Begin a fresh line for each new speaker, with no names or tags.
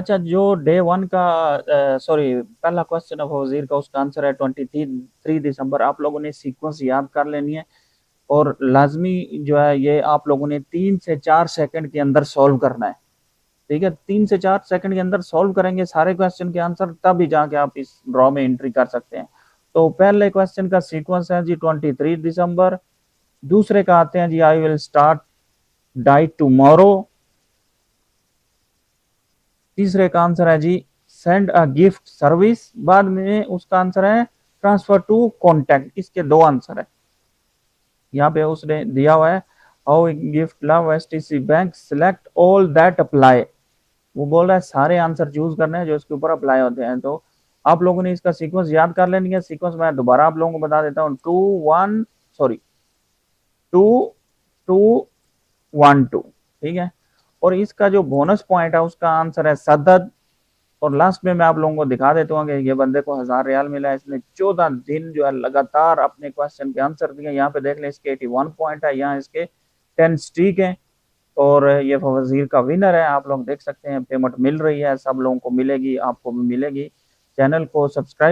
अच्छा, जो day one का सॉरी पहला क्वेश्चन है वजीर का, उसका आंसर है 23 दिसंबर। आप लोगों ने सीक्वेंस याद कर लेनी है और लाजमी जो है ये आप लोगों ने 3 से 4 सेकंड के अंदर सॉल्व करना है। ठीक है, 3 से 4 सेकंड के अंदर सॉल्व करेंगे सारे क्वेश्चन के आंसर, तब ही जाके आप इस ड्रॉ में एंट्री कर सकते हैं। तो पहले क्वेश्चन का सीक्वेंस है जी 23 दिसंबर। दूसरे का आते हैं जी I will start diet tomorrow. तीसरे का आंसर है जी सेंड अ गिफ्ट सर्विस। बाद में उसका आंसर है ट्रांसफर टू कॉन्टैक्ट। इसके दो आंसर है। यहाँ पे उसने दिया हुआ है how gift love STC bank select all that apply. वो बोल रहा है सारे आंसर चूज करने हैं जो इसके ऊपर अप्लाई होते हैं। तो आप लोगों ने इसका सीक्वेंस याद कर लेनी है। सीक्वेंस मैं दोबारा आप लोगों को बता देता हूँ। 2 1 सॉरी 2 2 1 2। ठीक है, और इसका जो बोनस पॉइंट है उसका आंसर है सदद। और लास्ट में मैं आप लोगों को दिखा देता हूँ कि ये बंदे को 1000 रियाल मिला है। इसने 14 दिन जो है लगातार अपने क्वेश्चन के आंसर दिए। यहाँ पे देख लें इसके 81 पॉइंट है, यहाँ इसके 10 स्ट्रीक है। और ये वजीर का विनर है। आप लोग देख सकते हैं पेमेंट मिल रही है, सब लोगों को मिलेगी, आपको भी मिलेगी। चैनल को सब्सक्राइब